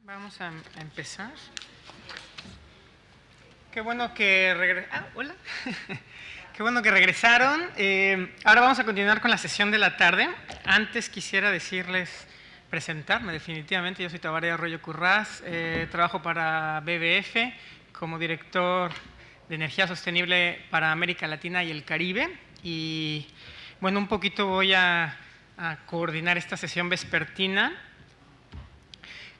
Vamos a empezar. Qué bueno que hola. Qué bueno que regresaron. Ahora vamos a continuar con la sesión de la tarde. Antes quisiera presentarme definitivamente. Yo soy Tabaré Arroyo Currás, trabajo para BBF como director de energía sostenible para América Latina y el Caribe. Y bueno, un poquito voy a coordinar esta sesión vespertina.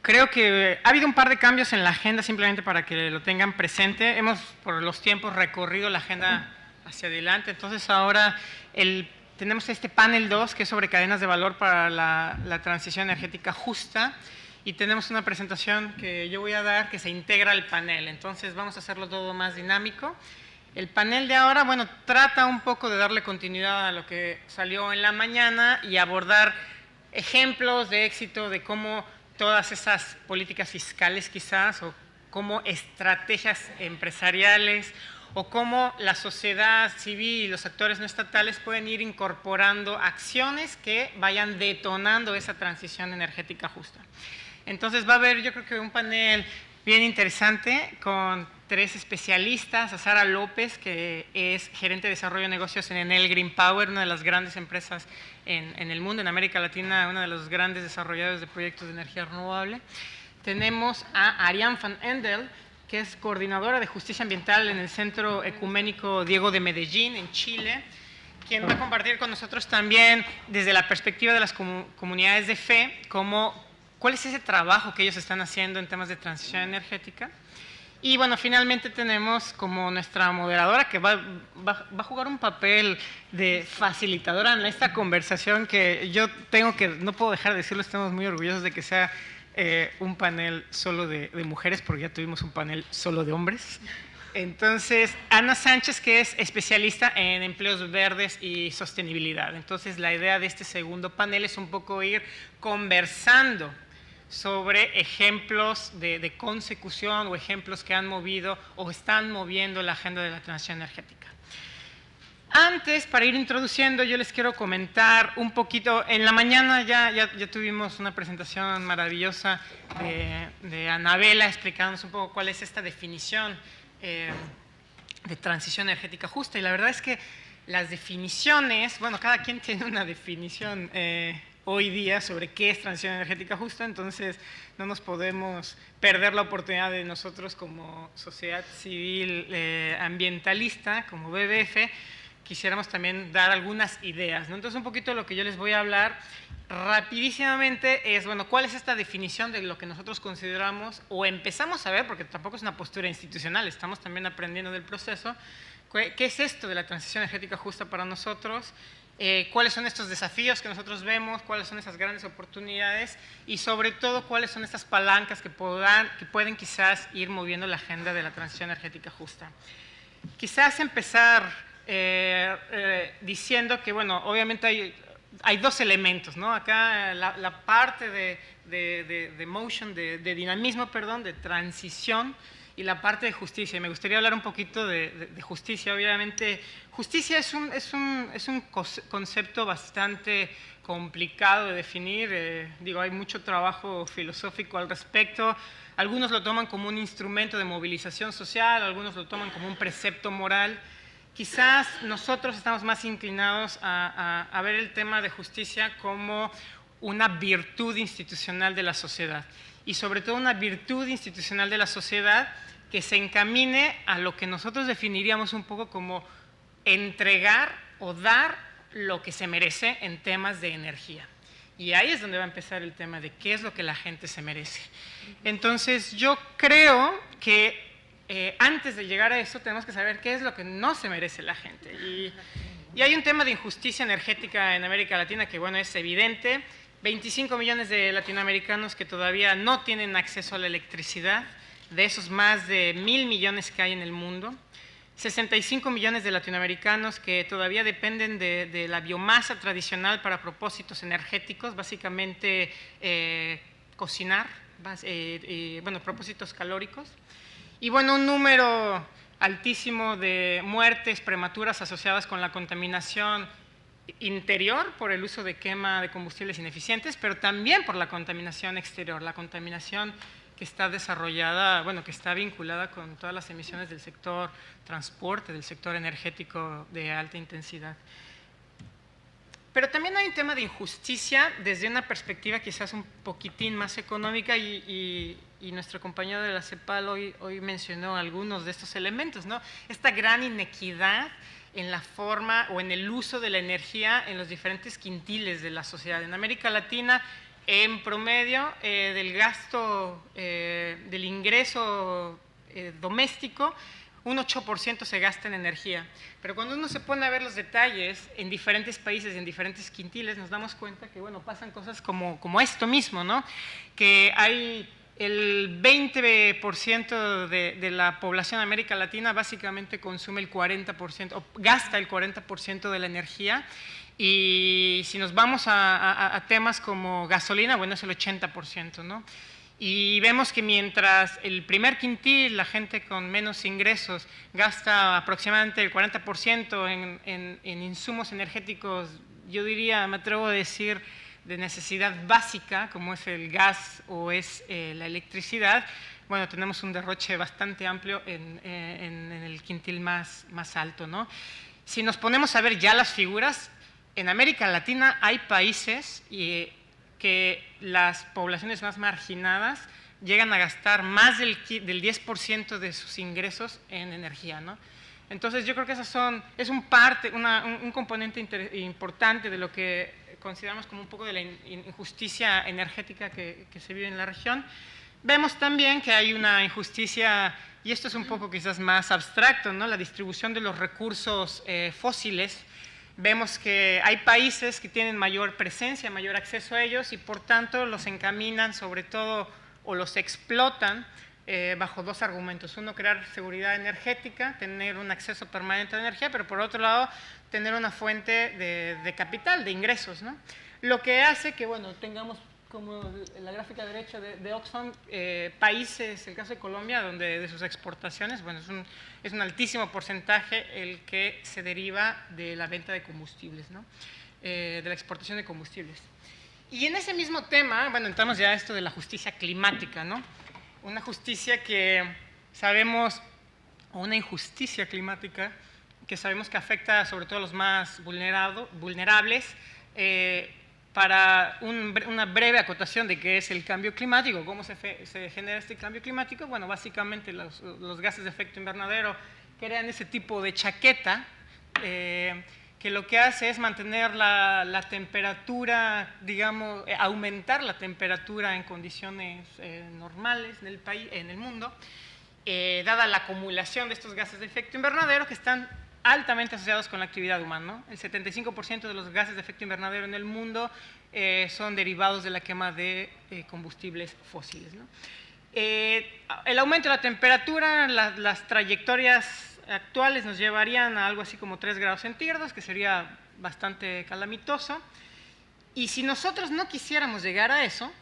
Creo que ha habido un par de cambios en la agenda, simplemente para que lo tengan presente. Hemos, por los tiempos, recorrido la agenda hacia adelante. Entonces, ahora tenemos este panel 2, que es sobre cadenas de valor para la transición energética justa. Y tenemos una presentación que yo voy a dar que se integra al panel. Entonces, vamos a hacerlo todo más dinámico. El panel de ahora, bueno, trata un poco de darle continuidad a lo que salió en la mañana y abordar ejemplos de éxito de cómo todas esas políticas fiscales quizás, o como estrategias empresariales, o cómo la sociedad civil y los actores no estatales pueden ir incorporando acciones que vayan detonando esa transición energética justa. Entonces va a haber, yo creo que un panel bien interesante con 3 especialistas: a Sara López, que es gerente de desarrollo de negocios en Enel Green Power, una de las grandes empresas en el mundo, en América Latina, una de los grandes desarrolladores de proyectos de energía renovable. Tenemos a Ariane van Endel, que es coordinadora de justicia ambiental en el Centro Ecuménico Diego de Medellín, en Chile, quien va a compartir con nosotros también desde la perspectiva de las comunidades de fe, cuál es ese trabajo que ellos están haciendo en temas de transición energética. Y bueno, finalmente tenemos como nuestra moderadora, que va a jugar un papel de facilitadora en esta conversación, que no puedo dejar de decirlo, estamos muy orgullosos de que sea un panel solo de mujeres, porque ya tuvimos un panel solo de hombres. Entonces, Ana Sánchez, que es especialista en empleos verdes y sostenibilidad. Entonces, la idea de este segundo panel es un poco ir conversando sobre ejemplos de consecución o ejemplos que han movido o están moviendo la agenda de la transición energética. Antes, para ir introduciendo, yo les quiero comentar un poquito. En la mañana ya tuvimos una presentación maravillosa de Anabela explicándonos un poco cuál es esta definición de transición energética justa. Y la verdad es que las definiciones, bueno, cada quien tiene una definición hoy día sobre qué es transición energética justa, entonces no nos podemos perder la oportunidad de nosotros como sociedad civil ambientalista, como BBF, quisiéramos también dar algunas ideas, ¿no? Entonces, un poquito lo que yo les voy a hablar rapidísimamente es, bueno, ¿cuál es esta definición de lo que nosotros consideramos o empezamos a ver, porque tampoco es una postura institucional, estamos también aprendiendo del proceso? ¿Qué es esto de la transición energética justa para nosotros? ¿Cuáles son estos desafíos que nosotros vemos? ¿Cuáles son esas grandes oportunidades? Y sobre todo, ¿cuáles son estas palancas que pueden quizás ir moviendo la agenda de la transición energética justa? Quizás empezar diciendo que, bueno, obviamente hay 2 elementos, ¿no? Acá la parte de motion, de dinamismo, perdón, de transición, y la parte de justicia. Y me gustaría hablar un poquito de justicia. Obviamente, justicia es un concepto bastante complicado de definir. Hay mucho trabajo filosófico al respecto. Algunos lo toman como un instrumento de movilización social, algunos lo toman como un precepto moral. Quizás nosotros estamos más inclinados a ver el tema de justicia como una virtud institucional de la sociedad, y sobre todo una virtud institucional de la sociedad que se encamine a lo que nosotros definiríamos un poco como entregar o dar lo que se merece en temas de energía. Y ahí es donde va a empezar el tema de qué es lo que la gente se merece. Entonces, yo creo que antes de llegar a eso tenemos que saber qué es lo que no se merece la gente. Y hay un tema de injusticia energética en América Latina que, bueno, es evidente. 25 millones de latinoamericanos que todavía no tienen acceso a la electricidad, de esos más de 1.000 millones que hay en el mundo. 65 millones de latinoamericanos que todavía dependen de la biomasa tradicional para propósitos energéticos, básicamente cocinar, propósitos calóricos. Y bueno, un número altísimo de muertes prematuras asociadas con la contaminación interior por el uso de quema de combustibles ineficientes, pero también por la contaminación exterior, la contaminación que está desarrollada, bueno, que está vinculada con todas las emisiones del sector transporte, del sector energético de alta intensidad. Pero también hay un tema de injusticia desde una perspectiva quizás un poquitín más económica y nuestro compañero de la CEPAL hoy mencionó algunos de estos elementos, ¿no? Esta gran inequidad en la forma o en el uso de la energía en los diferentes quintiles de la sociedad. En América Latina, en promedio, del gasto, del ingreso doméstico, un 8% se gasta en energía. Pero cuando uno se pone a ver los detalles en diferentes países, en diferentes quintiles, nos damos cuenta que, bueno, pasan cosas como esto mismo, ¿no? Que hay el 20% de la población de América Latina básicamente consume el 40%, o gasta el 40% de la energía. Y si nos vamos a temas como gasolina, bueno, es el 80%, ¿no? Y vemos que mientras el primer quintil, la gente con menos ingresos, gasta aproximadamente el 40% en insumos energéticos, yo diría, me atrevo a decir, de necesidad básica, como es el gas o es la electricidad, bueno, tenemos un derroche bastante amplio en el quintil más alto, ¿no? Si nos ponemos a ver ya las figuras, en América Latina hay países que las poblaciones más marginadas llegan a gastar más del 10% de sus ingresos en energía, ¿no? Entonces yo creo que es un componente importante de lo que consideramos como un poco de la injusticia energética que se vive en la región. Vemos también que hay una injusticia, y esto es un poco quizás más abstracto, ¿no? La distribución de los recursos fósiles. Vemos que hay países que tienen mayor presencia, mayor acceso a ellos y por tanto los encaminan sobre todo o los explotan bajo dos argumentos. Uno, crear seguridad energética, tener un acceso permanente a la energía, pero por otro lado, tener una fuente de capital, de ingresos, ¿no? Lo que hace que, bueno, tengamos como en la gráfica derecha de Oxfam, países, el caso de Colombia, donde de sus exportaciones, bueno, es un altísimo porcentaje el que se deriva de la venta de combustibles, ¿no? De la exportación de combustibles. Y en ese mismo tema, bueno, entramos ya a esto de la justicia climática, ¿no? Una justicia que sabemos, o una injusticia climática que sabemos que afecta sobre todo a los más vulnerables. Para una breve acotación de qué es el cambio climático, cómo se genera este cambio climático, bueno, básicamente los gases de efecto invernadero crean ese tipo de chaqueta que lo que hace es mantener la temperatura, digamos, aumentar la temperatura en condiciones normales en el mundo, dada la acumulación de estos gases de efecto invernadero que están altamente asociados con la actividad humana, ¿no? El 75% de los gases de efecto invernadero en el mundo son derivados de la quema de combustibles fósiles, ¿no? El aumento de la temperatura, las trayectorias actuales nos llevarían a algo así como 3 grados centígrados, que sería bastante calamitoso. Y si nosotros no quisiéramos llegar a eso,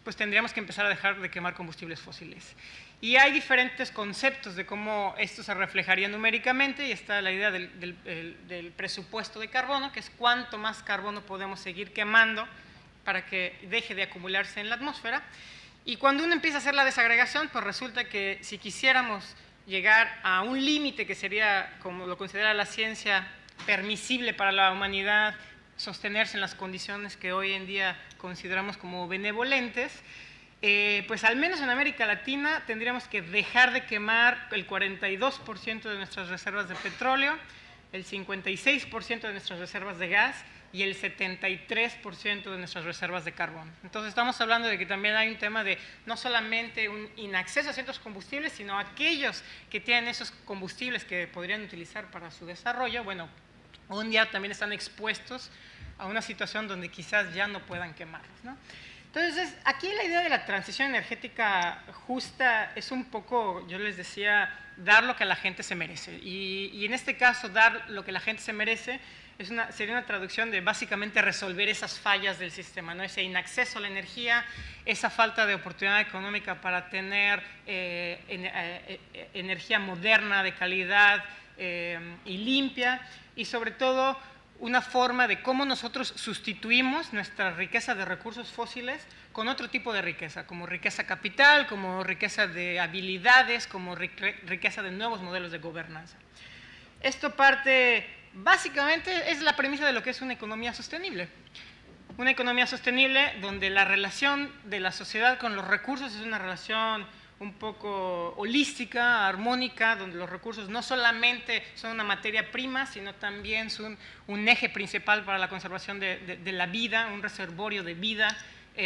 pues tendríamos que empezar a dejar de quemar combustibles fósiles. Y hay diferentes conceptos de cómo esto se reflejaría numéricamente, y está la idea del presupuesto de carbono, que es cuánto más carbono podemos seguir quemando para que deje de acumularse en la atmósfera. Y cuando uno empieza a hacer la desagregación, pues resulta que si quisiéramos llegar a un límite que sería, como lo considera la ciencia, permisible para la humanidad, sostenerse en las condiciones que hoy en día consideramos como benevolentes, pues al menos en América Latina tendríamos que dejar de quemar el 42% de nuestras reservas de petróleo, el 56% de nuestras reservas de gas y el 73% de nuestras reservas de carbón. Entonces estamos hablando de que también hay un tema de no solamente un inacceso a ciertos combustibles, sino aquellos que tienen esos combustibles que podrían utilizar para su desarrollo, bueno, un día también están expuestos a una situación donde quizás ya no puedan quemarlos, ¿no? Entonces, aquí la idea de la transición energética justa es un poco, yo les decía, dar lo que la gente se merece. Y en este caso, dar lo que la gente se merece sería una traducción de básicamente resolver esas fallas del sistema, ¿no? Ese inacceso a la energía, esa falta de oportunidad económica para tener energía moderna, de calidad y limpia, y sobre todo una forma de cómo nosotros sustituimos nuestra riqueza de recursos fósiles con otro tipo de riqueza, como riqueza capital, como riqueza de habilidades, como riqueza de nuevos modelos de gobernanza. Esto parte, básicamente, es la premisa de lo que es una economía sostenible. Una economía sostenible donde la relación de la sociedad con los recursos es una relación un poco holística, armónica, donde los recursos no solamente son una materia prima, sino también son un eje principal para la conservación de la vida, un reservorio de vida,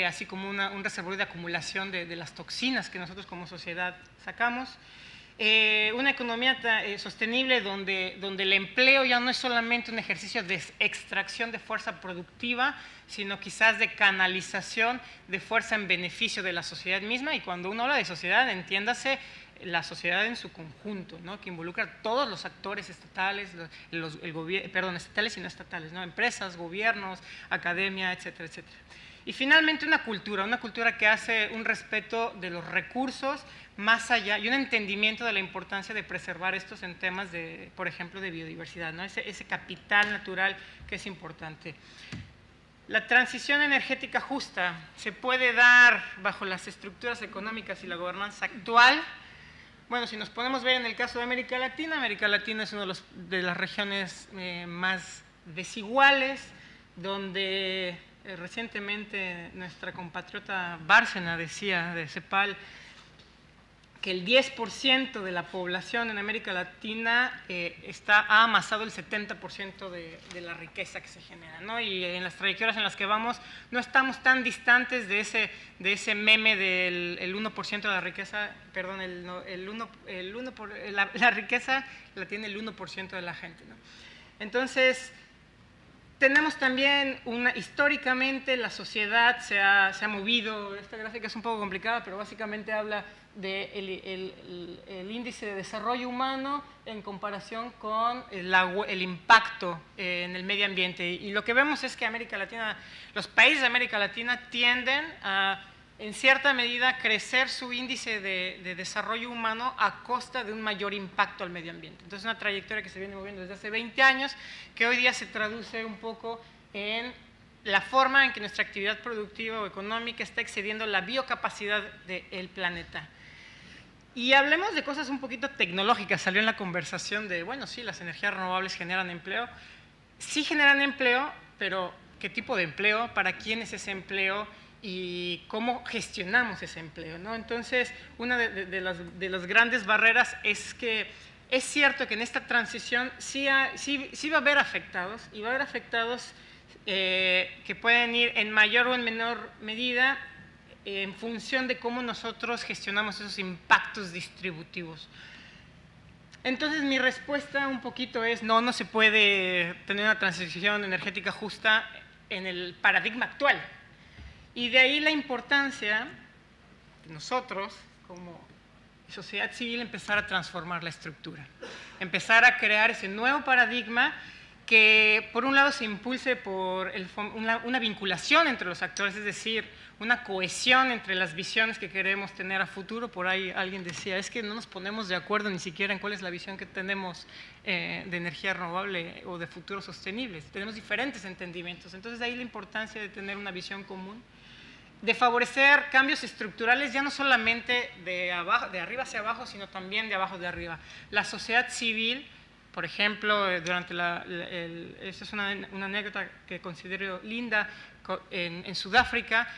así como un reservorio de acumulación de las toxinas que nosotros como sociedad sacamos. Una economía sostenible donde el empleo ya no es solamente un ejercicio de extracción de fuerza productiva, sino quizás de canalización de fuerza en beneficio de la sociedad misma. Y cuando uno habla de sociedad, entiéndase la sociedad en su conjunto, ¿no? Que involucra a todos los actores estatales, estatales y no estatales, ¿no? Empresas, gobiernos, academia, etcétera, etcétera. Y finalmente una cultura que hace un respeto de los recursos más allá y un entendimiento de la importancia de preservar estos en temas de, por ejemplo, de biodiversidad, ¿no? Ese capital natural que es importante. La transición energética justa se puede dar bajo las estructuras económicas y la gobernanza actual. Bueno, si nos podemos ver en el caso de América Latina es una de las regiones más desiguales, donde recientemente nuestra compatriota Bárcena decía de CEPAL que el 10% de la población en América Latina ha amasado el 70% de la riqueza que se genera, ¿no? Y en las trayectorias en las que vamos no estamos tan distantes de ese meme del 1% de la riqueza, perdón, la riqueza la tiene el 1% de la gente, ¿no? Entonces, tenemos también históricamente la sociedad se ha movido, esta gráfica es un poco complicada, pero básicamente habla del índice de desarrollo humano en comparación con el impacto en el medio ambiente. Y lo que vemos es que los países de América Latina tienden a, en cierta medida, crecer su índice de desarrollo humano a costa de un mayor impacto al medio ambiente. Entonces, una trayectoria que se viene moviendo desde hace 20 años, que hoy día se traduce un poco en la forma en que nuestra actividad productiva o económica está excediendo la biocapacidad del planeta. Y hablemos de cosas un poquito tecnológicas. Salió en la conversación de, bueno, sí, las energías renovables generan empleo. Sí generan empleo, pero ¿qué tipo de empleo? ¿Para quién es ese empleo? Y cómo gestionamos ese empleo, ¿no? Entonces, una de las grandes barreras es que es cierto que en esta transición sí va a haber afectados, y va a haber afectados que pueden ir en mayor o en menor medida en función de cómo nosotros gestionamos esos impactos distributivos. Entonces, mi respuesta un poquito es, no se puede tener una transición energética justa en el paradigma actual. Y de ahí la importancia de nosotros, como sociedad civil, empezar a transformar la estructura. Empezar a crear ese nuevo paradigma que, por un lado, se impulse por una vinculación entre los actores, es decir, una cohesión entre las visiones que queremos tener a futuro. Por ahí alguien decía, es que no nos ponemos de acuerdo ni siquiera en cuál es la visión que tenemos de energía renovable o de futuros sostenibles. Tenemos diferentes entendimientos. Entonces, de ahí la importancia de tener una visión común, de favorecer cambios estructurales, ya no solamente de arriba hacia abajo, sino también de abajo de arriba. La sociedad civil, por ejemplo, esta es una anécdota que considero linda, en Sudáfrica,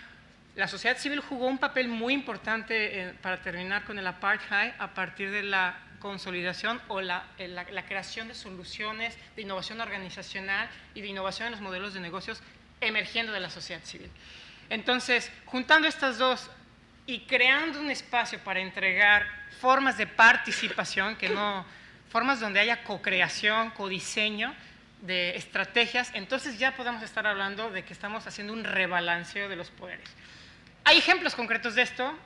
la sociedad civil jugó un papel muy importante para terminar con el apartheid a partir de la consolidación o la creación de soluciones de innovación organizacional y de innovación en los modelos de negocios emergiendo de la sociedad civil. Entonces, juntando estas dos y creando un espacio para entregar formas de participación, formas donde haya co-creación, co-diseño de estrategias, entonces ya podemos estar hablando de que estamos haciendo un rebalanceo de los poderes. Hay ejemplos concretos de esto.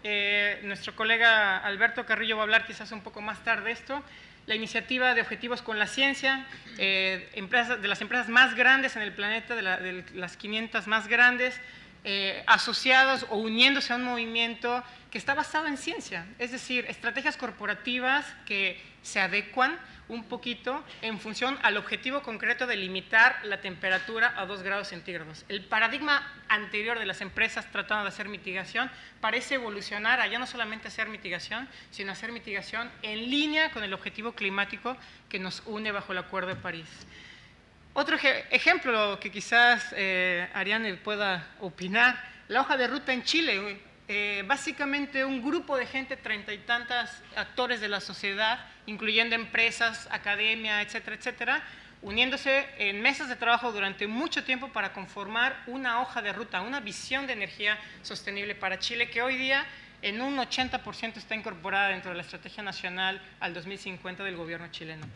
Nuestro colega Alberto Carrillo va a hablar quizás un poco más tarde de esto. La iniciativa de Objetivos con la Ciencia, de las empresas más grandes en el planeta, de las 500 más grandes, asociados o uniéndose a un movimiento que está basado en ciencia, es decir, estrategias corporativas que se adecuan un poquito en función al objetivo concreto de limitar la temperatura a 2 grados centígrados. El paradigma anterior de las empresas tratando de hacer mitigación parece evolucionar a ya no solamente hacer mitigación, sino hacer mitigación en línea con el objetivo climático que nos une bajo el Acuerdo de París. Otro ejemplo que quizás Ariane pueda opinar, la hoja de ruta en Chile. Básicamente un grupo de gente, 30 y tantas actores de la sociedad, incluyendo empresas, academia, etcétera, etcétera, uniéndose en mesas de trabajo durante mucho tiempo para conformar una hoja de ruta, una visión de energía sostenible para Chile, que hoy día en un 80% está incorporada dentro de la Estrategia Nacional al 2050 del gobierno chileno.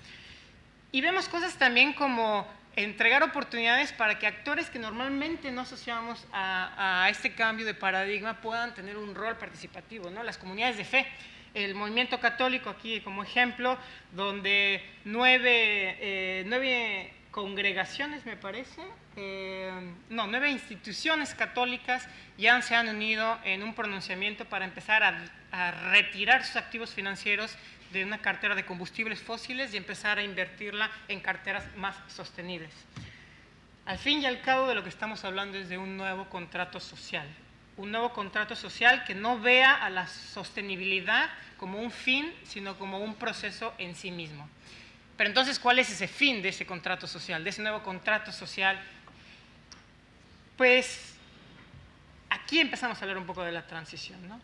Y vemos cosas también como entregar oportunidades para que actores que normalmente no asociamos a este cambio de paradigma puedan tener un rol participativo, ¿no? Las comunidades de fe, el movimiento católico aquí como ejemplo, donde 9 congregaciones, me parece, 9 instituciones católicas ya se han unido en un pronunciamiento para empezar a retirar sus activos financieros de una cartera de combustibles fósiles y empezar a invertirla en carteras más sostenibles. Al fin y al cabo de lo que estamos hablando es de un nuevo contrato social. Un nuevo contrato social que no vea a la sostenibilidad como un fin, sino como un proceso en sí mismo. Pero entonces, ¿cuál es ese fin de ese contrato social, de ese nuevo contrato social? Pues aquí empezamos a hablar un poco de la transición, ¿no?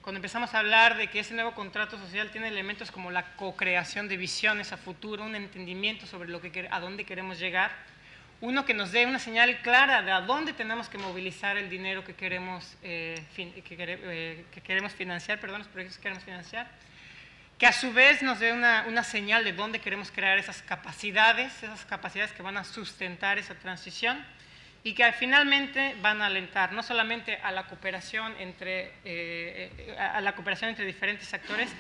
Cuando empezamos a hablar de que ese nuevo contrato social tiene elementos como la co-creación de visiones a futuro, un entendimiento sobre a dónde queremos llegar, uno que nos dé una señal clara de a dónde tenemos que movilizar el dinero que queremos, financiar, los proyectos que queremos financiar, que a su vez nos dé una señal de dónde queremos crear esas capacidades que van a sustentar esa transición, y que finalmente van a alentar no solamente a la cooperación entre diferentes actores,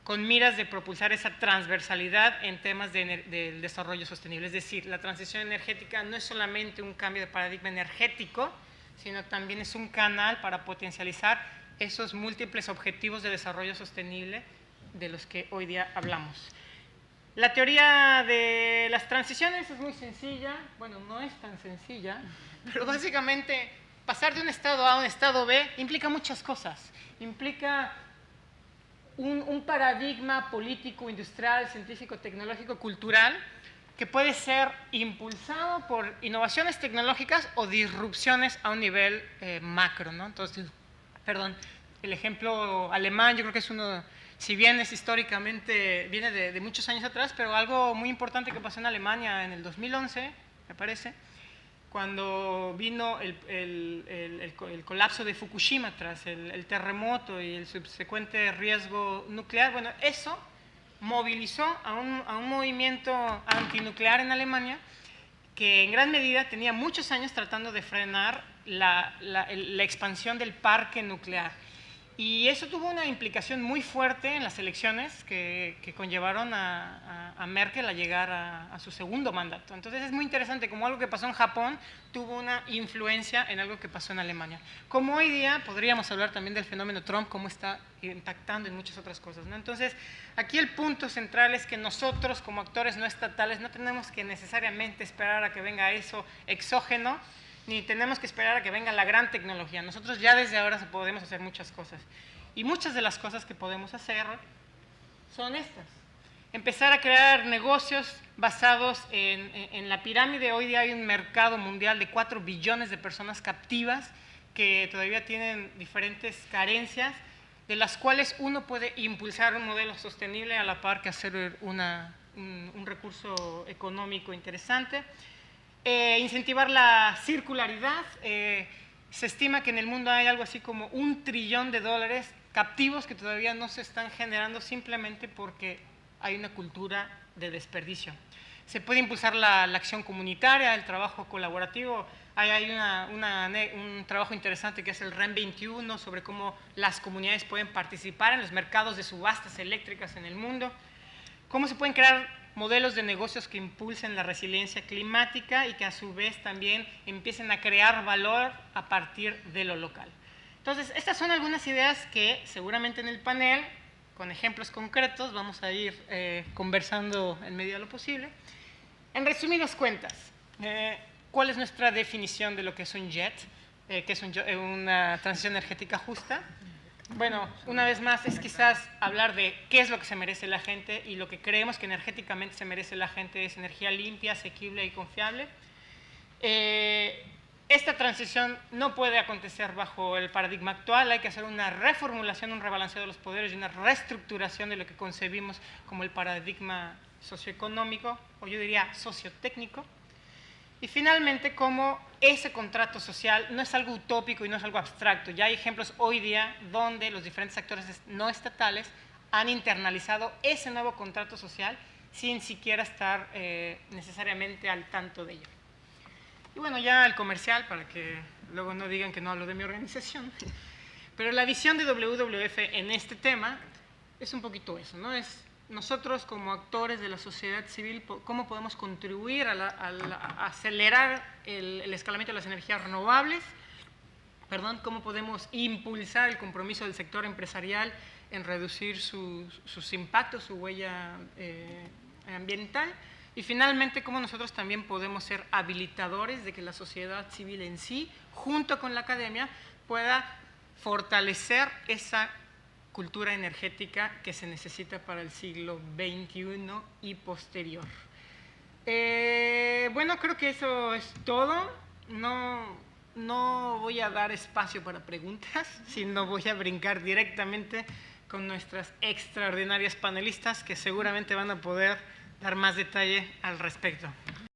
con miras de propulsar esa transversalidad en temas del desarrollo sostenible. Es decir, la transición energética no es solamente un cambio de paradigma energético, sino también es un canal para potencializar esos múltiples objetivos de desarrollo sostenible de los que hoy día hablamos. La teoría de las transiciones es muy sencilla, bueno, no es tan sencilla, pero básicamente pasar de un estado A a un estado B implica muchas cosas. Implica un paradigma político, industrial, científico, tecnológico, cultural, que puede ser impulsado por innovaciones tecnológicas o disrupciones a un nivel macro, ¿no? Entonces, el ejemplo alemán yo creo que es uno, si bien es históricamente, viene de muchos años atrás, pero algo muy importante que pasó en Alemania en el 2011, me parece, cuando vino el colapso de Fukushima tras el terremoto y el subsecuente riesgo nuclear. Bueno, eso movilizó a un movimiento antinuclear en Alemania que en gran medida tenía muchos años tratando de frenar la expansión del parque nuclear. Y eso tuvo una implicación muy fuerte en las elecciones que conllevaron a Merkel a llegar a su segundo mandato. Entonces es muy interesante cómo algo que pasó en Japón tuvo una influencia en algo que pasó en Alemania. Como hoy día podríamos hablar también del fenómeno Trump, cómo está impactando en muchas otras cosas, ¿no? Entonces aquí el punto central es que nosotros como actores no estatales no tenemos que necesariamente esperar a que venga eso exógeno, ni tenemos que esperar a que venga la gran tecnología. Nosotros ya desde ahora podemos hacer muchas cosas. Y muchas de las cosas que podemos hacer son estas. Empezar a crear negocios basados en la pirámide. Hoy día hay un mercado mundial de 4 billones de personas captivas que todavía tienen diferentes carencias, de las cuales uno puede impulsar un modelo sostenible a la par que hacer un recurso económico interesante. Incentivar la circularidad. Se estima que en el mundo hay algo así como $1 trillón captivos que todavía no se están generando simplemente porque hay una cultura de desperdicio. Se puede impulsar la acción comunitaria, el trabajo colaborativo. Hay un trabajo interesante que es el REN 21 sobre cómo las comunidades pueden participar en los mercados de subastas eléctricas en el mundo. Cómo se pueden crear modelos de negocios que impulsen la resiliencia climática y que a su vez también empiecen a crear valor a partir de lo local. Entonces, estas son algunas ideas que seguramente en el panel, con ejemplos concretos, vamos a ir conversando en medida de lo posible. En resumidas cuentas, ¿cuál es nuestra definición de lo que es un JET? Que es una transición energética justa. Bueno, una vez más es quizás hablar de qué es lo que se merece la gente, y lo que creemos que energéticamente se merece la gente es energía limpia, asequible y confiable. Esta transición no puede acontecer bajo el paradigma actual. Hay que hacer una reformulación, un rebalanceo de los poderes y una reestructuración de lo que concebimos como el paradigma socioeconómico, o yo diría sociotécnico. Y finalmente, cómo ese contrato social no es algo utópico y no es algo abstracto. Ya hay ejemplos hoy día donde los diferentes actores no estatales han internalizado ese nuevo contrato social sin siquiera estar necesariamente al tanto de ello. Y bueno, ya el comercial, para que luego no digan que no hablo de mi organización. Pero la visión de WWF en este tema es un poquito eso, ¿no? Es nosotros como actores de la sociedad civil, cómo podemos contribuir a acelerar el escalamiento de las energías renovables, cómo podemos impulsar el compromiso del sector empresarial en reducir sus impactos, su huella ambiental, y finalmente cómo nosotros también podemos ser habilitadores de que la sociedad civil en sí, junto con la academia, pueda fortalecer esa cultura energética que se necesita para el siglo XXI y posterior. Bueno, creo que eso es todo. No voy a dar espacio para preguntas, sino voy a brincar directamente con nuestras extraordinarias panelistas que seguramente van a poder dar más detalle al respecto.